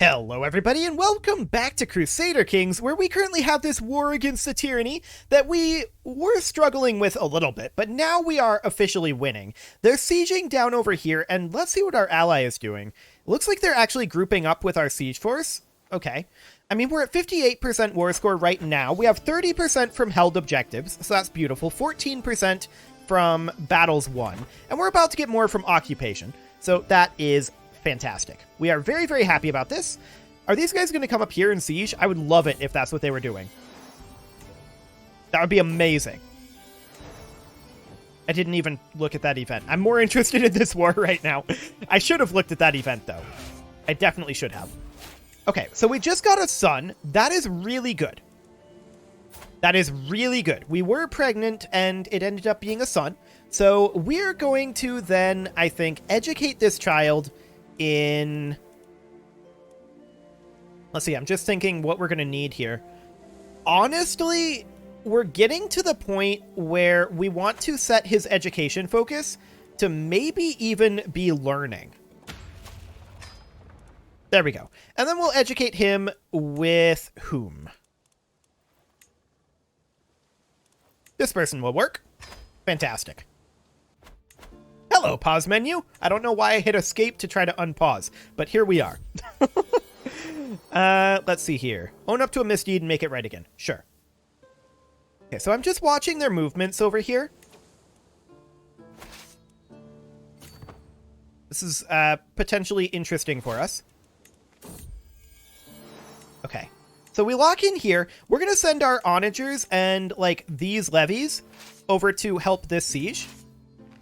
Hello everybody and welcome back to Crusader Kings, where we currently have this war against the tyranny that we were struggling with a little bit, but now we are officially winning. They're sieging down over here, and let's see what our ally is doing. It looks like they're actually grouping up with our siege force. Okay. I mean, we're at 58% war score right now. We have 30% from held objectives, so that's beautiful. 14% from battles won, and we're about to get more from occupation, so that is fantastic. We are very, very happy about this. Are these guys going to come up here and siege? I would love it if that's what they were doing. That would be amazing. I didn't even look at that event. I'm more interested in this war right now. I should have looked at that event, though. I definitely should have. Okay, so we just got a son. That is really good. That is really good. We were pregnant, and it ended up being a son. So we're going to then, I think, educate this child in... Let's see, I'm just thinking what we're going to need here. Honestly, we're getting to the point where we want to set his education focus to maybe even be learning. There we go. And then we'll educate him with whom? This person will work. Fantastic. Hello, pause menu. I don't know why I hit escape to try to unpause, but here we are. Let's see here. Own up to a misdeed and make it right again. Sure. Okay, so I'm just watching their movements over here. This is potentially interesting for us. Okay. So we lock in here. We're going to send our onagers and, like, these levies over to help this siege.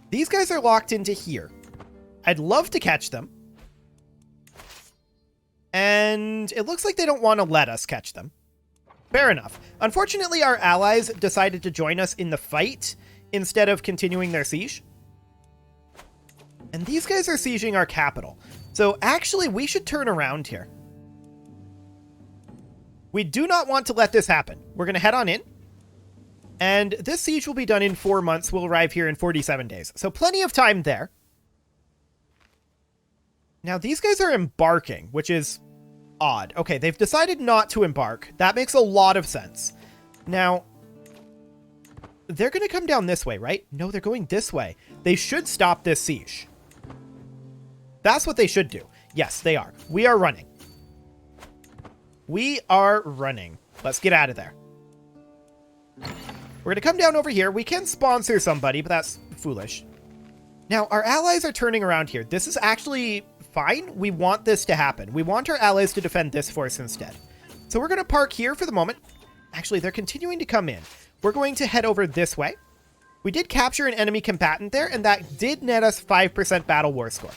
These guys are locked into here. I'd love to catch them. And it looks like they don't want to let us catch them. Fair enough. Unfortunately, our allies decided to join us in the fight instead of continuing their siege. And these guys are sieging our capital. So actually, we should turn around here. We do not want to let this happen. We're going to head on in. And this siege will be done in 4 months. We'll arrive here in 47 days. So plenty of time there. Now, these guys are embarking, which is odd. Okay, they've decided not to embark. That makes a lot of sense. Now, they're going to come down this way, right? No, they're going this way. They should stop this siege. That's what they should do. Yes, they are. We are running. We are running. Let's get out of there. We're going to come down over here. We can sponsor somebody, but that's foolish. Now, our allies are turning around here. This is actually fine. We want this to happen. We want our allies to defend this force instead. So we're going to park here for the moment. Actually, they're continuing to come in. We're going to head over this way. We did capture an enemy combatant there, and that did net us 5% battle war score.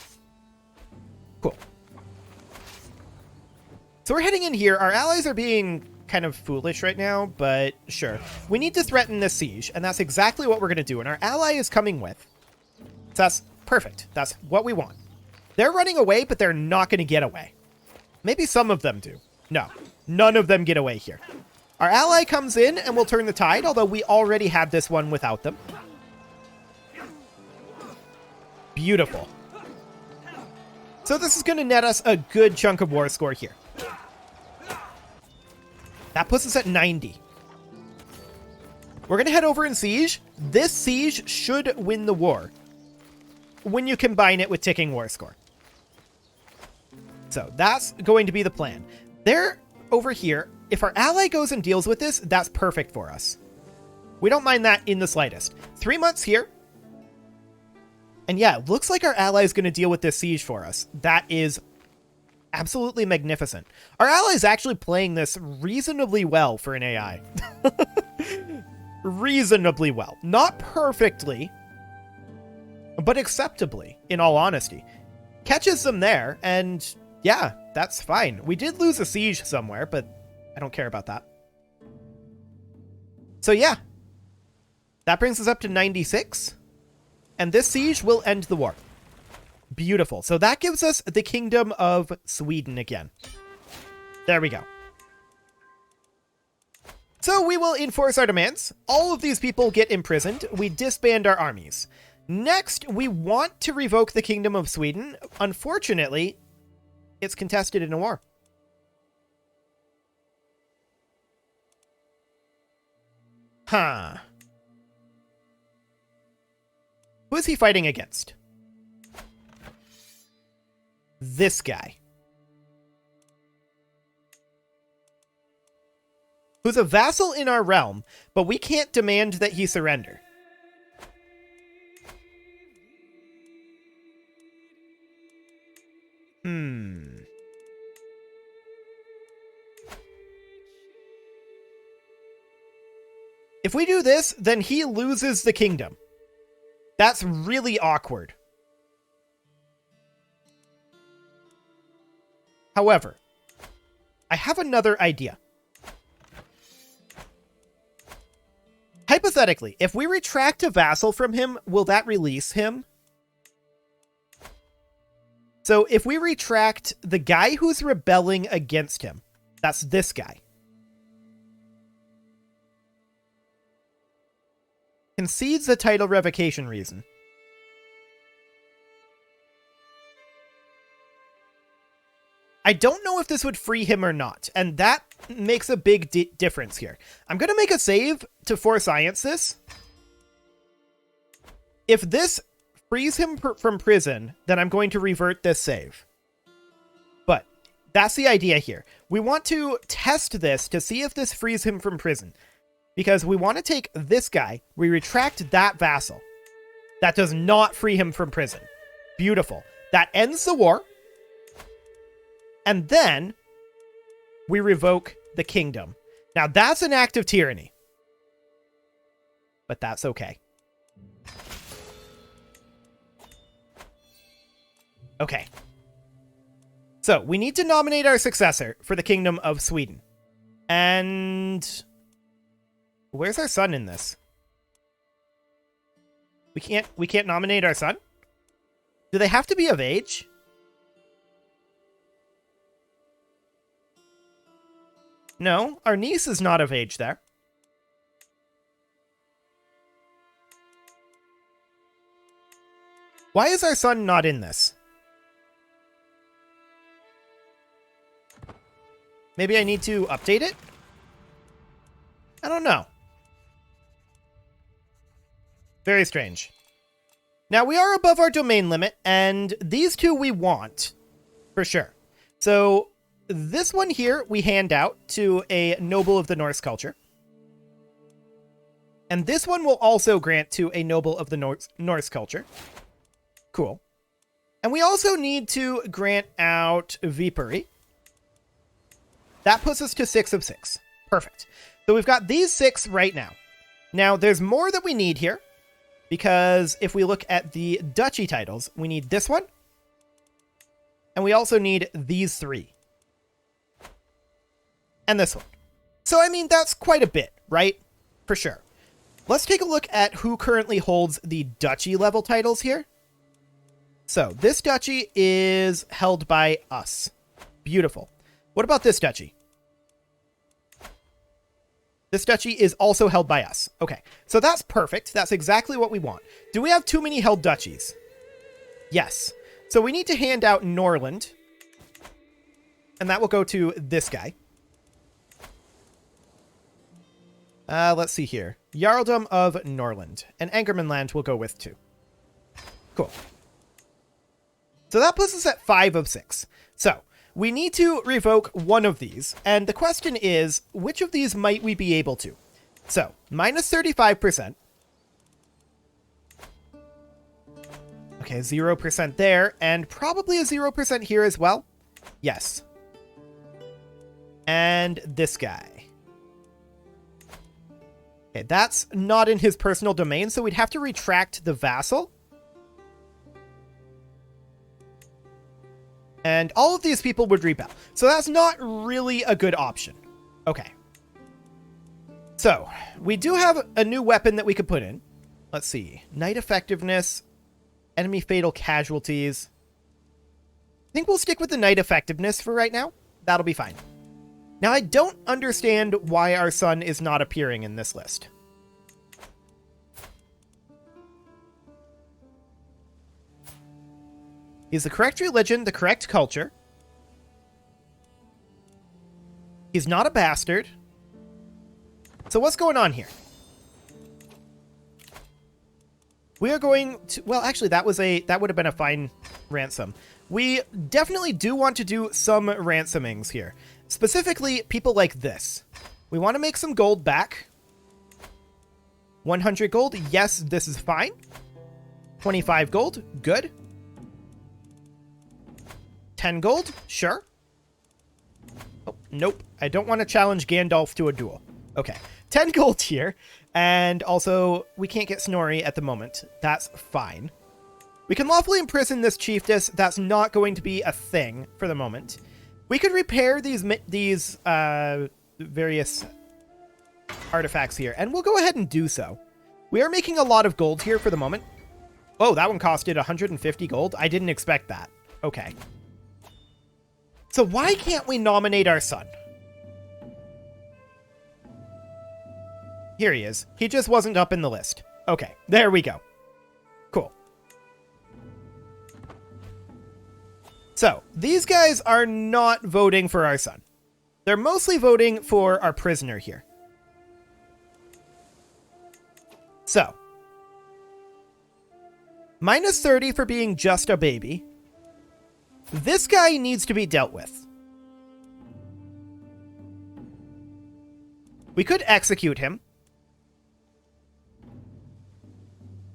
Cool. So we're heading in here. Our allies are being kind of foolish right now, but sure. We need to threaten this siege, and that's exactly what we're going to do. And our ally is coming with. So that's perfect. That's what we want. They're running away, but they're not going to get away. Maybe some of them do. No, none of them get away here. Our ally comes in, and we'll turn the tide, although we already had this one without them. Beautiful. So this is going to net us a good chunk of war score here. That puts us at 90. We're going to head over and siege. This siege should win the war when you combine it with ticking war score. So that's going to be the plan. They're over here. If our ally goes and deals with this, that's perfect for us. We don't mind that in the slightest. 3 months here. And yeah, it looks like our ally is going to deal with this siege for us. That is absolutely magnificent. Our ally is actually playing this reasonably well for an AI. Reasonably well. Not perfectly, but acceptably, in all honesty. Catches them there, and yeah, that's fine. We did lose a siege somewhere, but I don't care about that. So yeah, that brings us up to 96, and this siege will end the war. Beautiful. So that gives us the Kingdom of Sweden again. There we go. So we will enforce our demands. All of these people get imprisoned. We disband our armies. Next, we want to revoke the Kingdom of Sweden. Unfortunately, it's contested in a war. Huh. Who is he fighting against? This guy. Who's a vassal in our realm, but we can't demand that he surrender. If we do this, then he loses the kingdom. That's really awkward. However, I have another idea. Hypothetically, if we retract a vassal from him, will that release him? So if we retract the guy who's rebelling against him, that's this guy. Concedes the title revocation reason. I don't know if this would free him or not, and that makes a big difference here. I'm going to make a save to force science this. If this frees him from prison, then I'm going to revert this save. But that's the idea here. We want to test this to see if this frees him from prison. Because we want to take this guy, we retract that vassal. That does not free him from prison. Beautiful. That ends the war. And then we revoke the kingdom. Now that's an act of tyranny. But that's okay. Okay. So we need to nominate our successor for the Kingdom of Sweden. And where's our son in this? We can't nominate our son? Do they have to be of age? No, our niece is not of age there. Why is our son not in this? Maybe I need to update it? I don't know. Very strange. Now, we are above our domain limit, and these two we want, for sure. So, this one here we hand out to a noble of the Norse culture. And this one will also grant to a noble of the Norse culture. Cool. And we also need to grant out Vipuri. That puts us to 6 of 6. Perfect. So we've got these 6 right now. Now, there's more that we need here. Because if we look at the duchy titles, we need this one. And we also need these 3. And this one. So, I mean, that's quite a bit, right? For sure. Let's take a look at who currently holds the duchy level titles here. So, this duchy is held by us. Beautiful. What about this duchy? This duchy is also held by us. Okay, so that's perfect. That's exactly what we want. Do we have too many held duchies? Yes. So we need to hand out Norland. And that will go to this guy. Let's see here. Jarldom of Norland. And Angermanland will go with 2. Cool. So that puts us at 5 of 6. So we need to revoke one of these, and the question is, which of these might we be able to? So, minus 35%. Okay, 0% there, and probably a 0% here as well. Yes. And this guy. Okay, that's not in his personal domain, so we'd have to retract the vassal. And all of these people would rebel. So that's not really a good option. Okay. So, we do have a new weapon that we could put in. Let's see. Knight effectiveness. Enemy fatal casualties. I think we'll stick with the knight effectiveness for right now. That'll be fine. Now, I don't understand why our son is not appearing in this list. He's the correct religion, the correct culture. He's not a bastard. So what's going on here? We are going to, well, actually, that would have been a fine ransom. We definitely do want to do some ransomings here. Specifically, people like this. We want to make some gold back. 100 gold, yes, this is fine. 25 gold, good. 10 gold, sure. Oh, nope, I don't want to challenge Gandalf to a duel. Okay, 10 gold here. And also, we can't get Snorri at the moment. That's fine. We can lawfully imprison this chiefess. That's not going to be a thing for the moment. We could repair these various artifacts here, and we'll go ahead and do so. We are making a lot of gold here for the moment. Oh, that one costed 150 gold. I didn't expect that. Okay. So why can't we nominate our son? Here he is. He just wasn't up in the list. Okay, there we go. Cool. So, these guys are not voting for our son. They're mostly voting for our prisoner here. So, minus 30 for being just a baby. This guy needs to be dealt with. We could execute him.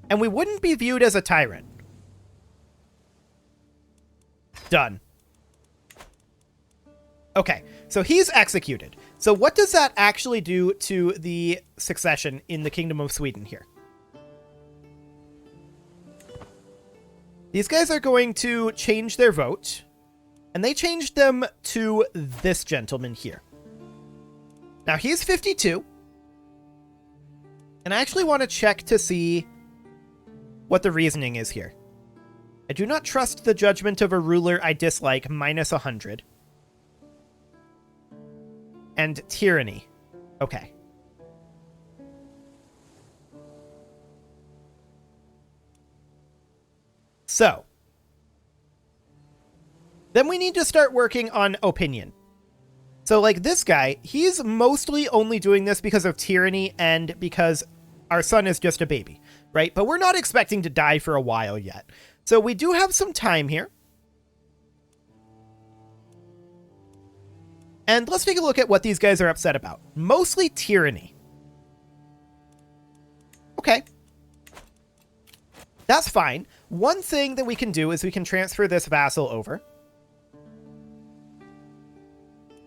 And we wouldn't be viewed as a tyrant. Done. Okay, so he's executed. So what does that actually do to the succession in the Kingdom of Sweden here? These guys are going to change their vote. And they changed them to this gentleman here. Now he's 52. And I actually want to check to see what the reasoning is here. I do not trust the judgment of a ruler I dislike, minus 100. And tyranny. Okay. So. Then we need to start working on opinion. So like this guy, he's mostly only doing this because of tyranny and because our son is just a baby. Right? But we're not expecting to die for a while yet. So we do have some time here. And let's take a look at what these guys are upset about. Mostly tyranny. Okay. That's fine. One thing that we can do is we can transfer this vassal over.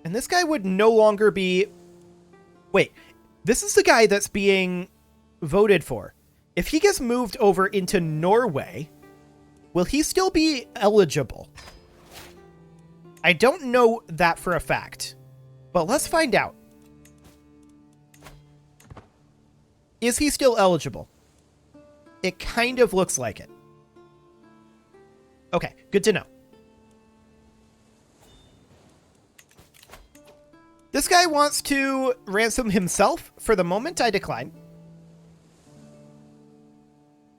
And this guy would no longer be... Wait, this is the guy that's being voted for. If he gets moved over into Norway, will he still be eligible? I don't know that for a fact, but let's find out. Is he still eligible? It kind of looks like it. Okay, good to know. This guy wants to ransom himself. For the moment, I decline.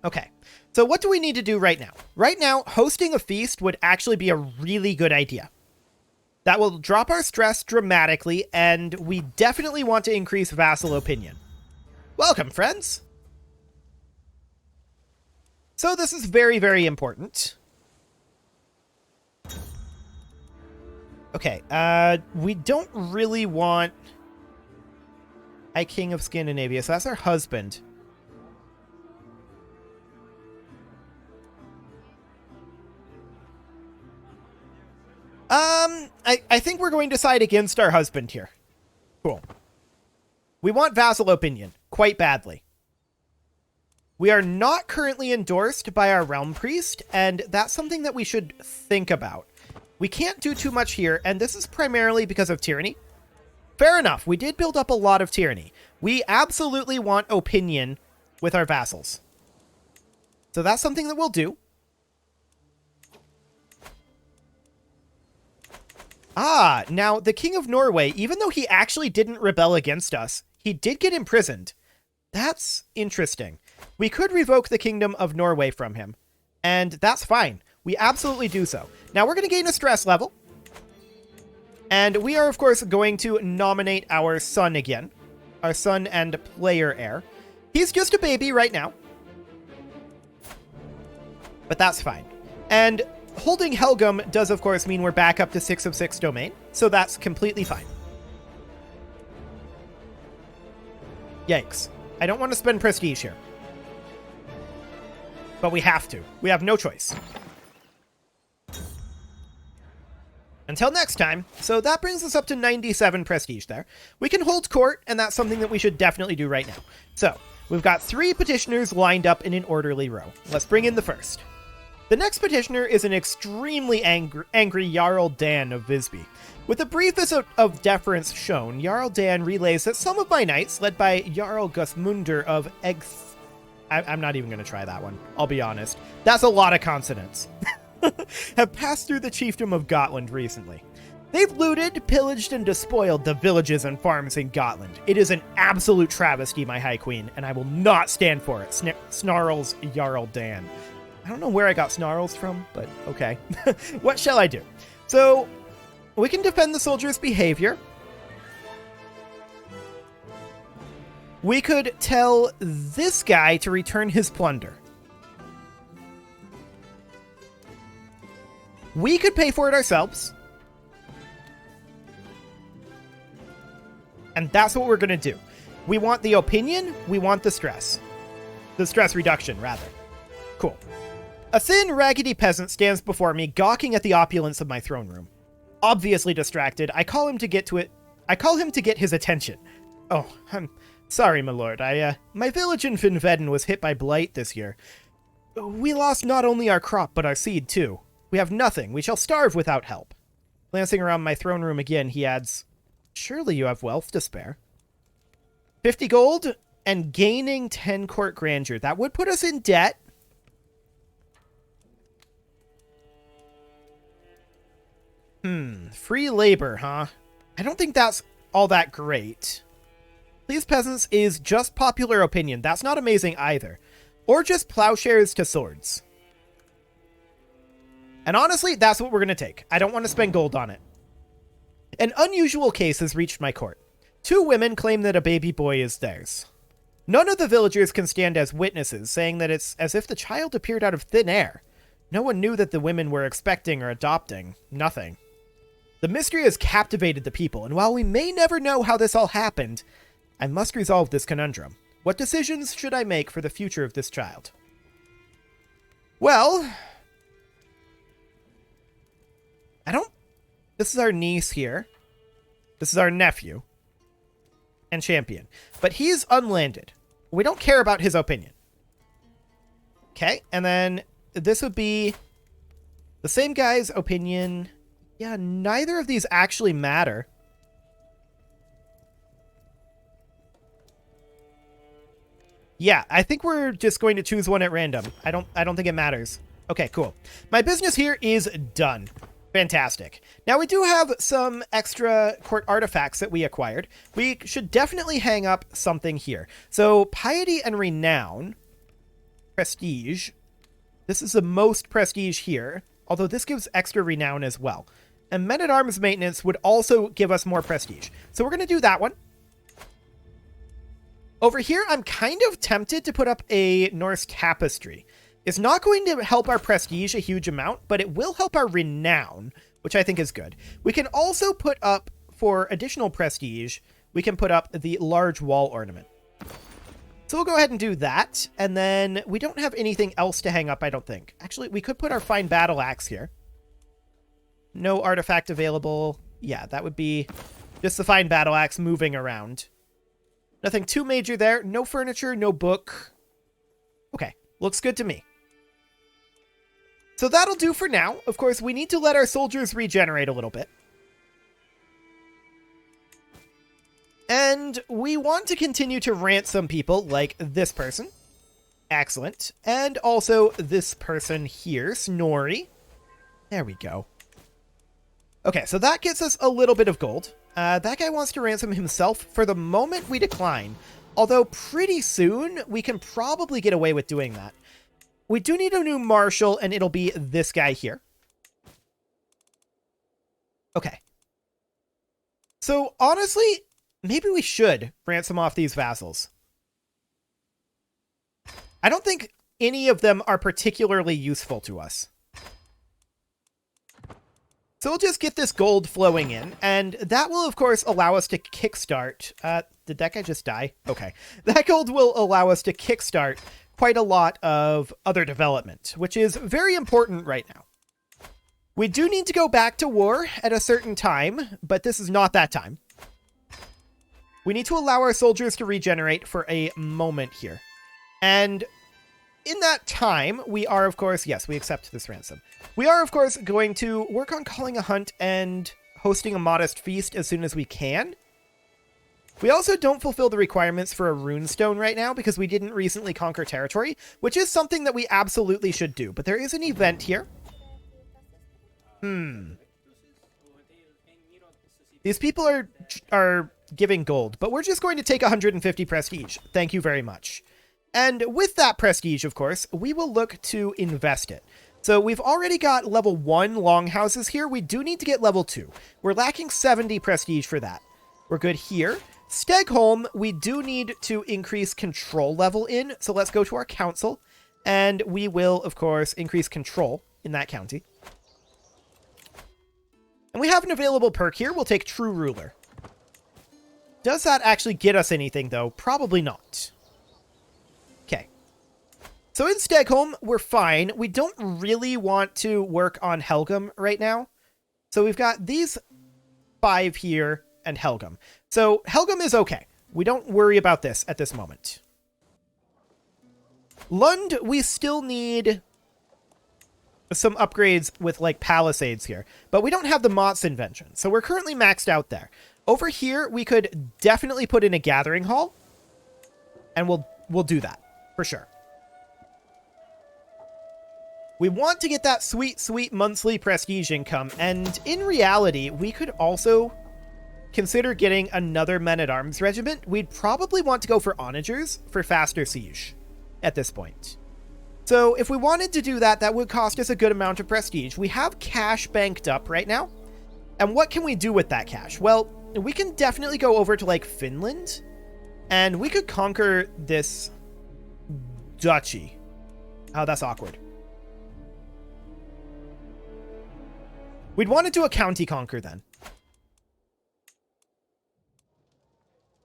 Okay, so what do we need to do right now? Right now, hosting a feast would actually be a really good idea. That will drop our stress dramatically, and we definitely want to increase vassal opinion. Welcome, friends! So this is very, very important. Okay, we don't really want High King of Scandinavia, so that's our husband. I think we're going to side against our husband here. Cool. We want vassal opinion quite badly. We are not currently endorsed by our realm priest, and that's something that we should think about. We can't do too much here, and this is primarily because of tyranny. Fair enough, we did build up a lot of tyranny. We absolutely want opinion with our vassals. So that's something that we'll do. Ah, now the King of Norway, even though he actually didn't rebel against us, he did get imprisoned. That's interesting. We could revoke the Kingdom of Norway from him, and that's fine. We absolutely do so. Now we're going to gain a stress level, and we are, of course, going to nominate our son again. Our son and player heir. He's just a baby right now. but that's fine. And holding Helgum does, of course, mean we're back up to 6 of 6 domain, so that's completely fine. Yikes. I don't want to spend prestige here. But we have to. We have no choice. Until next time. So that brings us up to 97 prestige there. We can hold court, and that's something that we should definitely do right now. So, we've got 3 petitioners lined up in an orderly row. Let's bring in the first. The next petitioner is an extremely angry Jarl Dan of Visby. With the briefest of deference shown, Jarl Dan relays that some of my knights, led by Jarl Gusmunder of I'm not even going to try that one, I'll be honest. That's a lot of consonants. Have passed through the chiefdom of Gotland recently. They've looted, pillaged, and despoiled the villages and farms in Gotland. It is an absolute travesty, my High Queen, and I will not stand for it, snarls Jarl Dan. I don't know where I got snarls from, but okay. What shall I do? So, we can defend the soldiers' behavior. We could tell this guy to return his plunder. We could pay for it ourselves. And that's what we're going to do. We want the opinion, we want the stress. The stress reduction, rather. Cool. A thin, raggedy peasant stands before me, gawking at the opulence of my throne room. Obviously distracted, I call him to get his attention. Oh, I'm sorry, my lord. My village in Finveden was hit by blight this year. We lost not only our crop, but our seed, too. We have nothing. We shall starve without help. Glancing around my throne room again, he adds, surely you have wealth to spare. 50 gold and gaining 10 court grandeur. That would put us in debt. Free labor, huh? I don't think that's all that great. Please, peasants is just popular opinion. That's not amazing either. Or just plowshares to swords. And honestly, that's what we're going to take. I don't want to spend gold on it. An unusual case has reached my court. 2 women claim that a baby boy is theirs. None of the villagers can stand as witnesses, saying that it's as if the child appeared out of thin air. No one knew that the women were expecting or adopting. Nothing. The mystery has captivated the people, and while we may never know how this all happened, I must resolve this conundrum. What decisions should I make for the future of this child? Well, this is our niece here. This is our nephew. And champion. But he's unlanded. We don't care about his opinion. Okay, and then this would be the same guy's opinion. Yeah, neither of these actually matter. Yeah, I think we're just going to choose one at random. I don't think it matters. Okay, cool. My business here is done. Fantastic. Now we do have some extra court artifacts that we acquired. We should definitely hang up something here. So piety and renown, prestige. This is the most prestige here, although this gives extra renown as well. And men-at-arms maintenance would also give us more prestige. So we're going to do that one. Over here, I'm kind of tempted to put up a Norse tapestry. It's not going to help our prestige a huge amount, but it will help our renown, which I think is good. We can also put up, for additional prestige, we can put up the large wall ornament. So we'll go ahead and do that, and then we don't have anything else to hang up, I don't think. Actually, we could put our fine battle axe here. No artifact available. Yeah, that would be just the fine battle axe moving around. Nothing too major there. No furniture, no book. Okay, looks good to me. So that'll do for now. Of course, we need to let our soldiers regenerate a little bit. And we want to continue to ransom people like this person. Excellent. And also this person here, Snorri. There we go. Okay, so that gets us a little bit of gold. That guy wants to ransom himself. For the moment, we decline. Although pretty soon, we can probably get away with doing that. We do need a new marshal, and it'll be this guy here. Okay. So, honestly, maybe we should ransom off these vassals. I don't think any of them are particularly useful to us. So we'll just get this gold flowing in, and that will, of course, allow us to kickstart... did that guy just die? Okay. That gold will allow us to kickstart quite a lot of other development, which is very important right now. We do need to go back to war at a certain time, but this is not that time. We need to allow our soldiers to regenerate for a moment here. And in that time, we are, of course, yes, we accept this ransom. We are, of course, going to work on calling a hunt and hosting a modest feast as soon as we can. We also don't fulfill the requirements for a Rune Stone right now because we didn't recently conquer territory, which is something that we absolutely should do. But there is an event here. These people are giving gold, but we're just going to take 150 prestige. Thank you very much. And with that prestige, of course, we will look to invest it. So we've already got level 1 longhouses here. We do need to get level 2. We're lacking 70 prestige for that. We're good here. Stegholm, we do need to increase control level in. So let's go to our council. And we will, of course, increase control in that county. And we have an available perk here. We'll take True Ruler. Does that actually get us anything, though? Probably not. Okay. So in Stegholm, we're fine. We don't really want to work on Helgum right now. So we've got these 5 here and Helgum. So Helgum is okay. We don't worry about this at this moment. Lund, we still need some upgrades with like palisades here, but we don't have the Mott's invention. So we're currently maxed out there. Over here, we could definitely put in a gathering hall, and we'll do that for sure. We want to get that sweet, sweet monthly prestige income, and in reality, we could also consider getting another men-at-arms regiment. We'd probably want to go for onagers for faster siege at this point. So if we wanted to do that, that would cost us a good amount of prestige. We have cash banked up right now, and what can we do with that cash? Well, we can definitely go over to, like, Finland, and we could conquer this duchy. Oh, that's awkward. We'd want to do a county conquer then.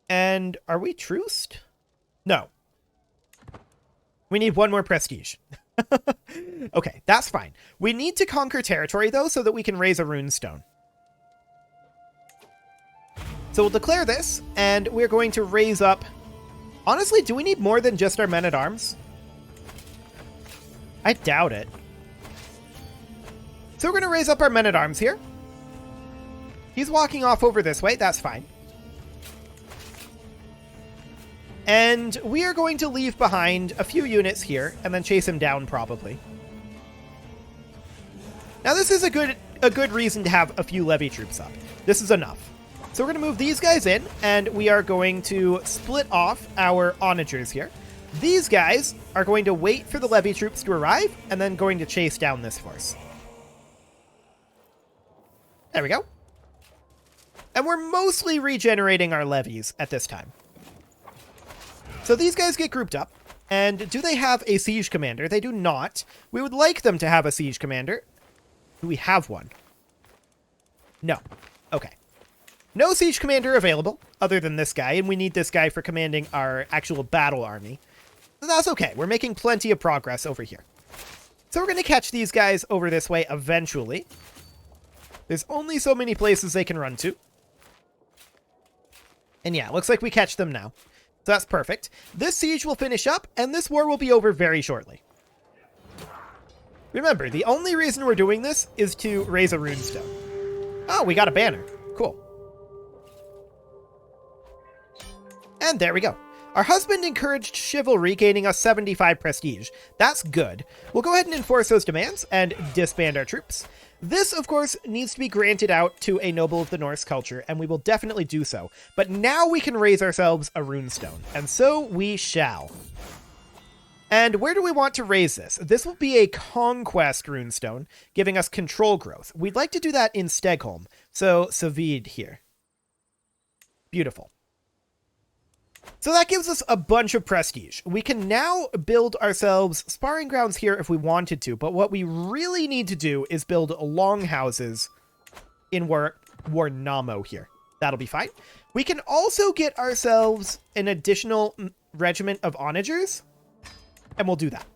And are we truced? No. We need 1 more prestige. Okay, that's fine. We need to conquer territory, though, so that we can raise a Rune Stone. So we'll declare this, and we're going to raise up... Honestly, do we need more than just our men-at-arms? I doubt it. So we're going to raise up our men-at-arms here. He's walking off over this way. That's fine. And we are going to leave behind a few units here and then chase him down, probably. Now, this is a good reason to have a few levy troops up. This is enough. So we're going to move these guys in, and we are going to split off our onagers here. These guys are going to wait for the levy troops to arrive, and then going to chase down this force. There we go. And we're mostly regenerating our levies at this time. So these guys get grouped up, and do they have a siege commander? They do not. We would like them to have a siege commander. Do we have one? No. Okay. No siege commander available, other than this guy, and we need this guy for commanding our actual battle army. So that's okay. We're making plenty of progress over here. So we're going to catch these guys over this way eventually. There's only so many places they can run to. And yeah, looks like we catch them now. So that's perfect. This siege will finish up, and this war will be over very shortly. Remember, the only reason we're doing this is to raise a Rune Stone. Oh, we got a banner. Cool. And there we go. Our husband encouraged chivalry, gaining us 75 prestige. That's good. We'll go ahead and enforce those demands and disband our troops. This, of course, needs to be granted out to a noble of the Norse culture, and we will definitely do so. But now we can raise ourselves a Rune Stone, and so we shall. And where do we want to raise this? This will be a conquest Rune Stone, giving us control growth. We'd like to do that in Stegholm, so Savid here. Beautiful. So that gives us a bunch of prestige. We can now build ourselves sparring grounds here if we wanted to, but what we really need to do is build longhouses in Warnamo here. That'll be fine. We can also get ourselves an additional regiment of onagers, and we'll do that.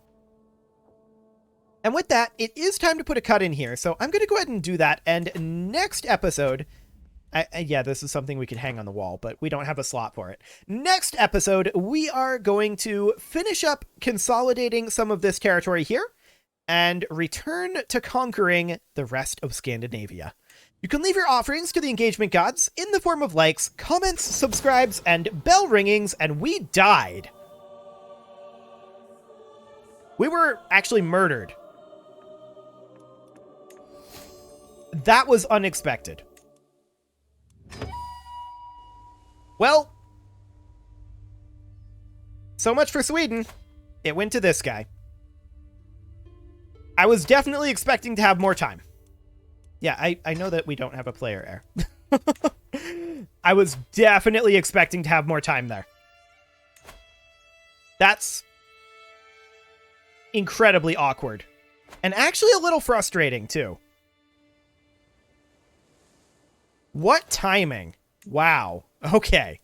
And with that, it is time to put a cut in here, so I'm going to go ahead and do that, and next episode... yeah, this is something we could hang on the wall, but we don't have a slot for it. Next episode, we are going to finish up consolidating some of this territory here and return to conquering the rest of Scandinavia. You can leave your offerings to the engagement gods in the form of likes, comments, subscribes, and bell ringings, and we died. We were actually murdered. That was unexpected. Well, so much for Sweden. It went to this guy. I was definitely expecting to have more time. Yeah, I know that we don't have a player heir. I was definitely expecting to have more time there. That's incredibly awkward. And actually a little frustrating, too. What timing? Wow. Okay.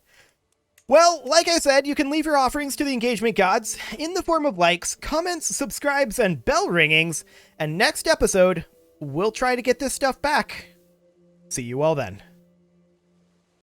Well, like I said, you can leave your offerings to the engagement gods in the form of likes, comments, subscribes, and bell ringings. And next episode, we'll try to get this stuff back. See you all then.